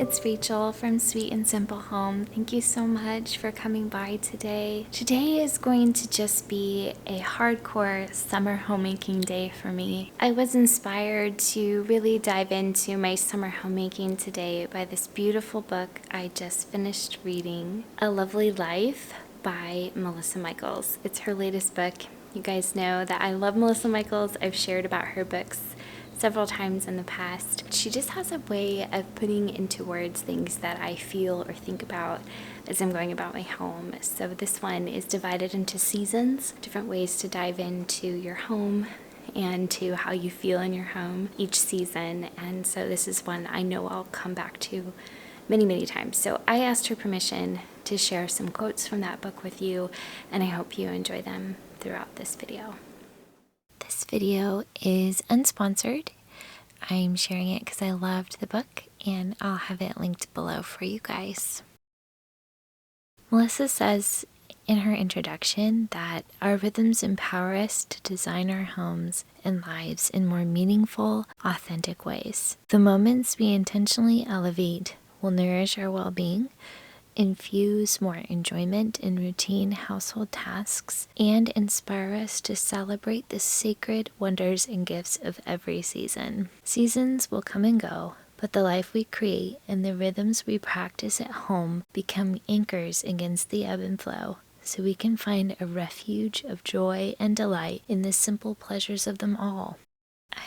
it's Rachel from Sweet and Simple Home. Thank you so much for coming by today. Today is going to just be a hardcore summer homemaking day for me. I was inspired to really dive into my summer homemaking today by this beautiful book I just finished reading, A Lovely Life by Melissa Michaels. It's her latest book. You guys know that I love Melissa Michaels. I've shared about her books several times in the past. She just has a way of putting into words things that I feel or think about as I'm going about my home. So this one is divided into seasons, different ways to dive into your home and to how you feel in your home each season. And so this is one I know I'll come back to many times. So I asked her permission to share some quotes from that book with you, and I hope you enjoy them throughout this video. This video is unsponsored. I'm sharing it because I loved the book, and I'll have it linked below for you guys. Melissa says in her introduction that our rhythms empower us to design our homes and lives in more meaningful, authentic ways. The moments we intentionally elevate will nourish our well-being, infuse more enjoyment in routine household tasks, and inspire us to celebrate the sacred wonders and gifts of every season. Seasons will come and go, but the life we create and the rhythms we practice at home become anchors against the ebb and flow, so we can find a refuge of joy and delight in the simple pleasures of them all.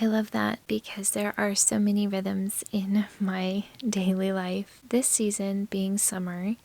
I love that because there are so many rhythms in my daily life. This season, being summer,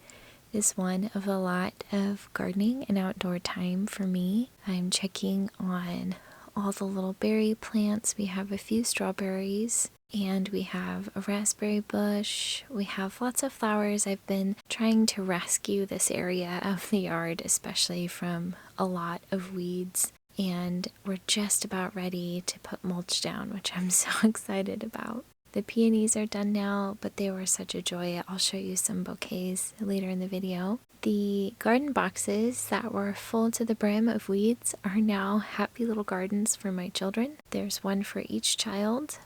is one of a lot of gardening and outdoor time for me. I'm checking on all the little berry plants. We have a few strawberries and we have a raspberry bush. We have lots of flowers. I've been trying to rescue this area of the yard, especially from a lot of weeds. And we're just about ready to put mulch down, which I'm so excited about. The peonies are done now, but they were such a joy. I'll show you some bouquets later in the video. The garden boxes that were full to the brim of weeds are now happy little gardens for my children. There's one for each child.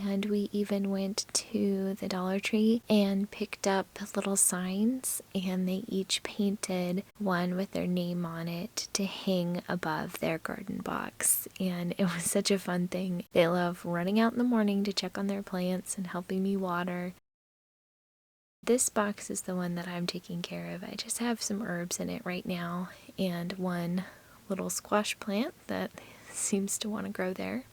And we even went to the Dollar Tree and picked up little signs, and they each painted one with their name on it to hang above their garden box. And it was such a fun thing. They love running out in the morning to check on their plants and helping me water. This box is the one that I'm taking care of. I just have some herbs in it right now and one little squash plant that seems to want to grow there.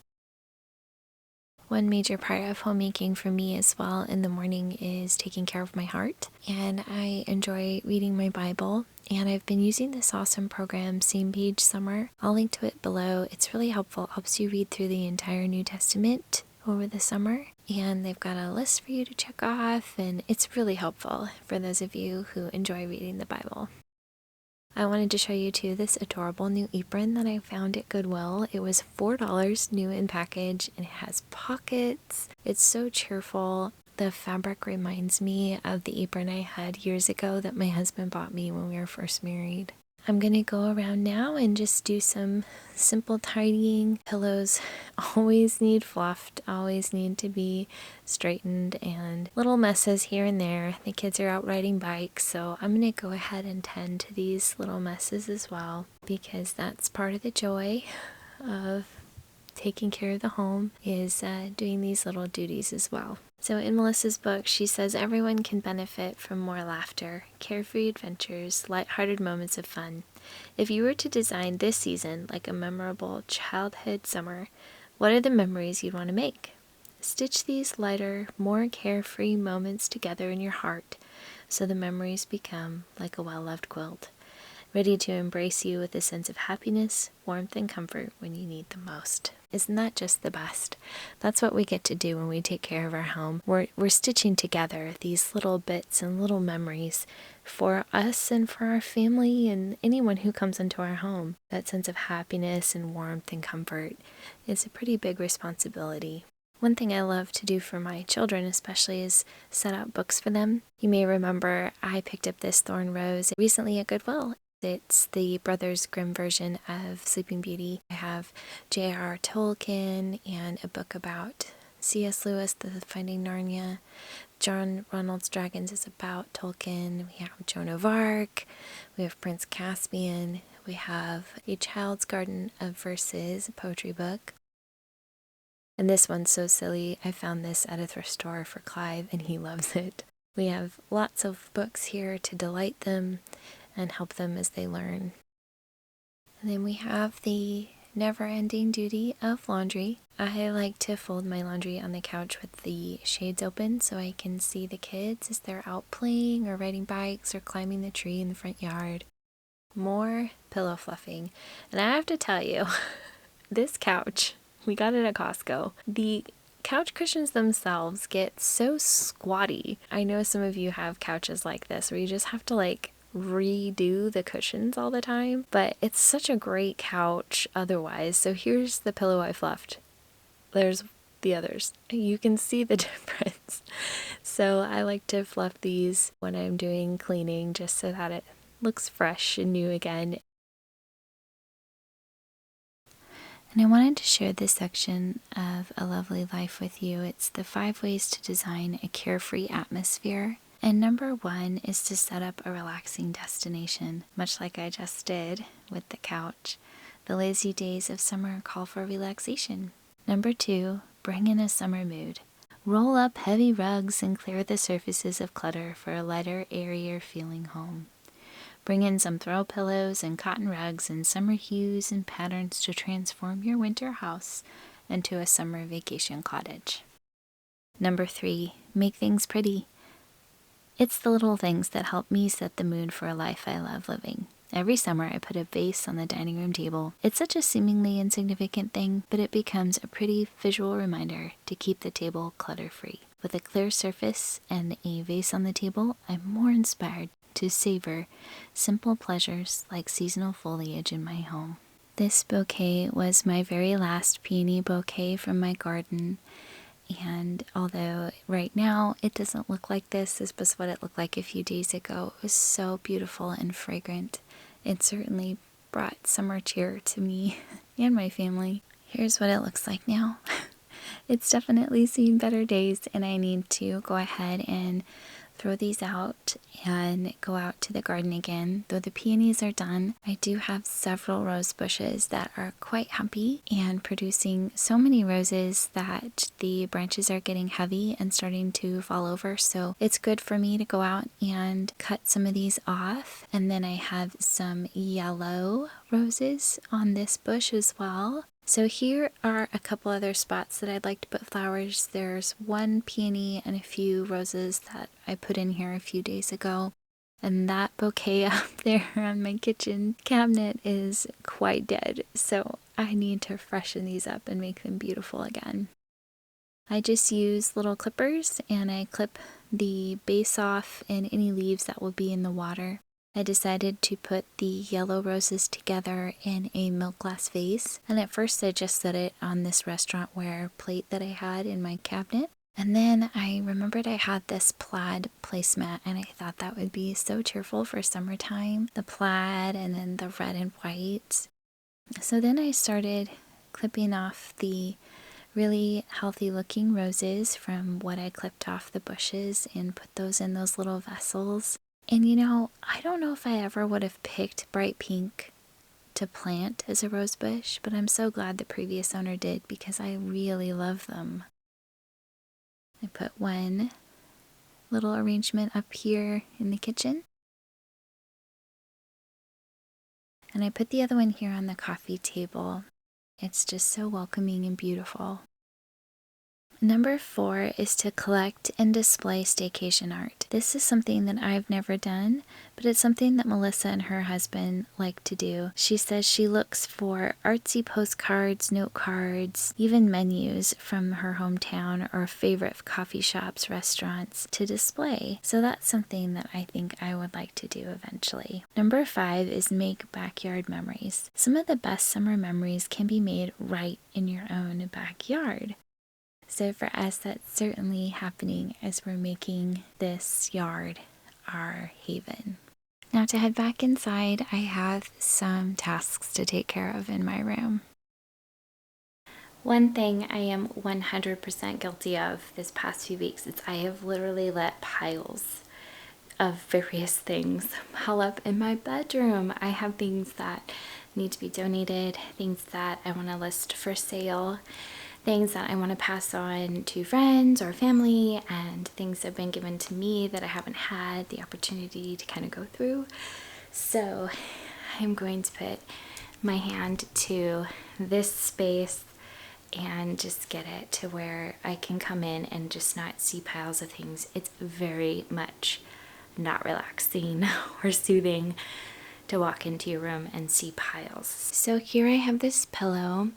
One major part of homemaking for me as well in the morning is taking care of my heart, and I enjoy reading my Bible, and I've been using this awesome program, Same Page Summer. I'll link to it below. It's really helpful. It helps you read through the entire New Testament over the summer, and they've got a list for you to check off, and it's really helpful for those of you who enjoy reading the Bible. I wanted to show you too this adorable new apron that I found at Goodwill. It was $4 new in package, and it has pockets. It's so cheerful. The fabric reminds me of the apron I had years ago that my husband bought me when we were first married. I'm gonna go around now and just do some simple tidying. Pillows always need fluffed, always need to be straightened, and little messes here and there. The kids are out riding bikes, so I'm gonna go ahead and tend to these little messes as well, because that's part of the joy of taking care of the home, is doing these little duties as well. So in Melissa's book, she says everyone can benefit from more laughter, carefree adventures, lighthearted moments of fun. If you were to design this season like a memorable childhood summer, what are the memories you'd want to make? Stitch these lighter, more carefree moments together in your heart so the memories become like a well-loved quilt, ready to embrace you with a sense of happiness, warmth, and comfort when you need them most. Isn't that just the best? That's what we get to do when we take care of our home. We're stitching together these little bits and little memories for us and for our family and anyone who comes into our home. That sense of happiness and warmth and comfort is a pretty big responsibility. One thing I love to do for my children especially is set out books for them. You may remember I picked up this Thorn Rose recently at Goodwill. It's the Brothers Grimm version of Sleeping Beauty. I have J.R.R. Tolkien and a book about C.S. Lewis, the Finding Narnia. John Ronald's Dragons is about Tolkien. We have Joan of Arc. We have Prince Caspian. We have A Child's Garden of Verses, a poetry book. And this one's so silly. I found this at a thrift store for Clive, and he loves it. We have lots of books here to delight them and help them as they learn. And then we have the never-ending duty of laundry. I like to fold my laundry on the couch with the shades open so I can see the kids as they're out playing or riding bikes or climbing the tree in the front yard. More pillow fluffing. And I have to tell you, this couch, we got it at Costco. The couch cushions themselves get so squatty. I know some of you have couches like this where you just have to redo the cushions all the time, but it's such a great couch otherwise. So here's the pillow I fluffed. There's the others. You can see the difference. So I like to fluff these when I'm doing cleaning just so that it looks fresh and new again. And I wanted to share this section of A Lovely Life with you. It's the 5 ways to design a carefree atmosphere. And number 1 is to set up a relaxing destination, much like I just did with the couch. The lazy days of summer call for relaxation. Number 2, bring in a summer mood. Roll up heavy rugs and clear the surfaces of clutter for a lighter, airier feeling home. Bring in some throw pillows and cotton rugs and summer hues and patterns to transform your winter house into a summer vacation cottage. Number 3, make things pretty. It's the little things that help me set the mood for a life I love living. Every summer I put a vase on the dining room table. It's such a seemingly insignificant thing, but it becomes a pretty visual reminder to keep the table clutter-free. With a clear surface and a vase on the table, I'm more inspired to savor simple pleasures like seasonal foliage in my home. This bouquet was my very last peony bouquet from my garden. And although right now it doesn't look like this was what it looked like a few days ago. It was so beautiful and fragrant. It certainly brought summer cheer to me and my family. Here's what it looks like now. It's definitely seen better days, and I need to go ahead and throw these out and go out to the garden again. Though the peonies are done, I do have several rose bushes that are quite happy and producing so many roses that the branches are getting heavy and starting to fall over. So it's good for me to go out and cut some of these off. And then I have some yellow roses on this bush as well. So here are a couple other spots that I'd like to put flowers. There's one peony and a few roses that I put in here a few days ago. And that bouquet up there on my kitchen cabinet is quite dead. So I need to freshen these up and make them beautiful again. I just use little clippers and I clip the base off and any leaves that will be in the water. I decided to put the yellow roses together in a milk glass vase, and at first I just set it on this restaurantware plate that I had in my cabinet. And then I remembered I had this plaid placemat, and I thought that would be so cheerful for summertime. The plaid and then the red and white. So then I started clipping off the really healthy looking roses from what I clipped off the bushes and put those in those little vessels. And you know, I don't know if I ever would have picked bright pink to plant as a rose bush, but I'm so glad the previous owner did because I really love them. I put one little arrangement up here in the kitchen. And I put the other one here on the coffee table. It's just so welcoming and beautiful. Number 4 is to collect and display staycation art. This is something that I've never done, but it's something that Melissa and her husband like to do. She says she looks for artsy postcards, note cards, even menus from her hometown or favorite coffee shops, restaurants to display. So that's something that I think I would like to do eventually. Number 5 is make backyard memories. Some of the best summer memories can be made right in your own backyard. So for us, that's certainly happening as we're making this yard our haven. Now to head back inside, I have some tasks to take care of in my room. One thing I am 100% guilty of this past few weeks is I have literally let piles of various things pile up in my bedroom. I have things that need to be donated, things that I want to list for sale, things that I want to pass on to friends or family, and things that have been given to me that I haven't had the opportunity to kind of go through. So I'm going to put my hand to this space and just get it to where I can come in and just not see piles of things. It's very much not relaxing or soothing to walk into your room and see piles. So here I have this pillow,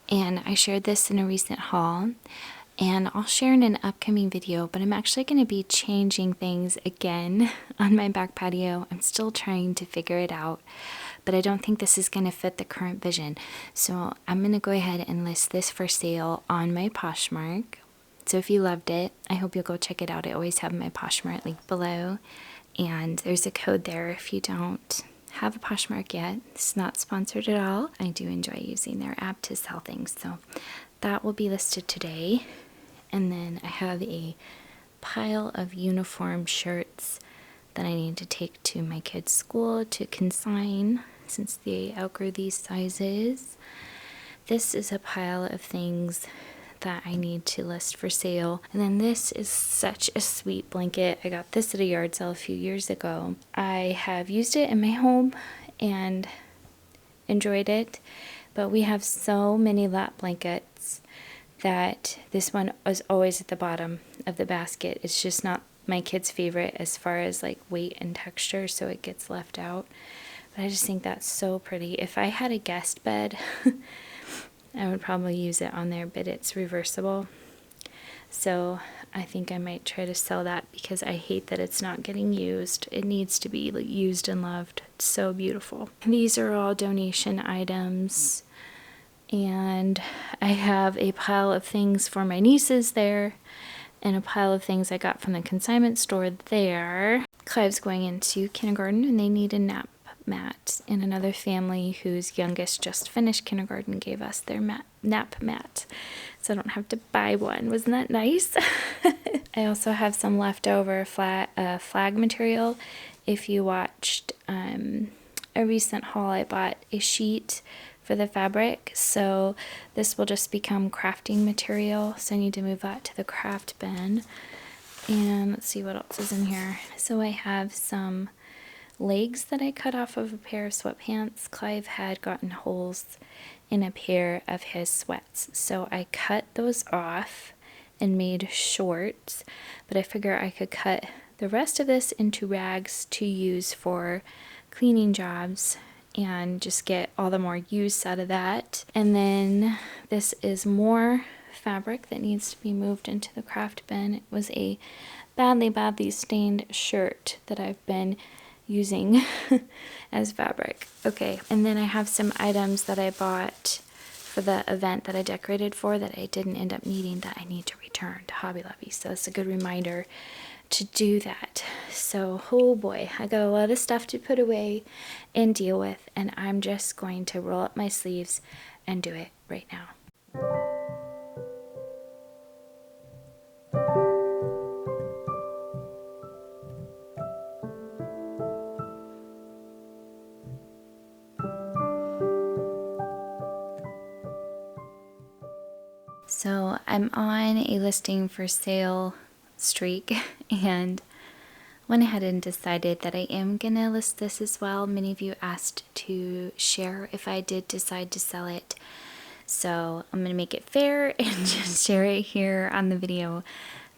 and I shared this in a recent haul, and I'll share in an upcoming video, but I'm actually going to be changing things again on my back patio. I'm still trying to figure it out, but I don't think this is going to fit the current vision. So I'm going to go ahead and list this for sale on my POSHMARK. So if you loved it, I hope you'll go check it out. I always have my POSHMARK link below, and there's a code there if you don't have a POSHMARK yet. It's not sponsored at all. I do enjoy using their app to sell things, so that will be listed today. And then I have a pile of uniform shirts that I need to take to my kids' school to consign since they outgrew these sizes. This is a pile of things that I need to list for sale. And then this is such a sweet blanket. I got this at a yard sale a few years ago. I have used it in my home and enjoyed it, but we have so many lap blankets that this one is always at the bottom of the basket. It's just not my kid's favorite as far as like weight and texture, so it gets left out. But I just think that's so pretty. If I had a guest bed, I would probably use it on there, but it's reversible. So I think I might try to sell that because I hate that it's not getting used. It needs to be used and loved. It's so beautiful. These are all donation items, and I have a pile of things for my nieces there and a pile of things I got from the consignment store there. Clive's going into kindergarten and they need a nap mat, and another family whose youngest just finished kindergarten gave us their nap mat, so I don't have to buy one. Wasn't that nice? I also have some leftover flag material. If you watched a recent haul, I bought a sheet for the fabric, so this will just become crafting material, so I need to move that to the craft bin. And let's see what else is in here. So I have some legs that I cut off of a pair of sweatpants. Clive had gotten holes in a pair of his sweats, so I cut those off and made shorts, but I figure I could cut the rest of this into rags to use for cleaning jobs and just get all the more use out of that. And then this is more fabric that needs to be moved into the craft bin. It was a badly stained shirt that I've been using as fabric. Okay, and then I have some items that I bought for the event that I decorated for that I didn't end up needing that I need to return to Hobby Lobby, so it's a good reminder to do that. So, oh boy, I got a lot of stuff to put away and deal with, and I'm just going to roll up my sleeves and do it right now. So I'm on a listing for sale streak and went ahead and decided that I am gonna list this as well. Many of you asked to share if I did decide to sell it, so I'm gonna make it fair and just share it here on the video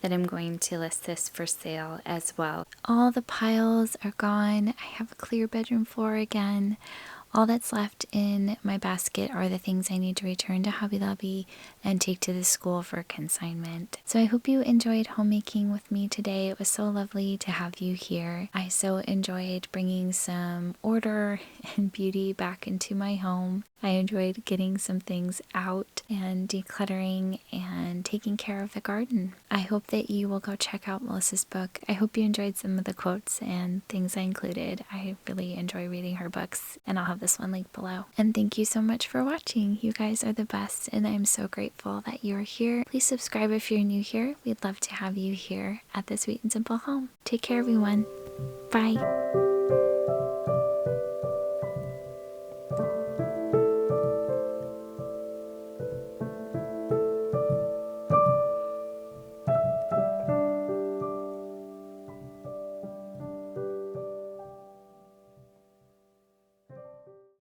that I'm going to list this for sale as well. All the piles are gone. I have a clear bedroom floor again. All that's left in my basket are the things I need to return to Hobby Lobby and take to the school for consignment. So I hope you enjoyed homemaking with me today. It was so lovely to have you here. I so enjoyed bringing some order and beauty back into my home. I enjoyed getting some things out and decluttering and taking care of the garden. I hope that you will go check out Melissa's book. I hope you enjoyed some of the quotes and things I included. I really enjoy reading her books, and I'll have this one linked below. And thank you so much for watching. You guys are the best, and I'm so grateful that you're here. Please subscribe if you're new here. We'd love to have you here at the Sweet and Simple Home. Take care, everyone. Bye.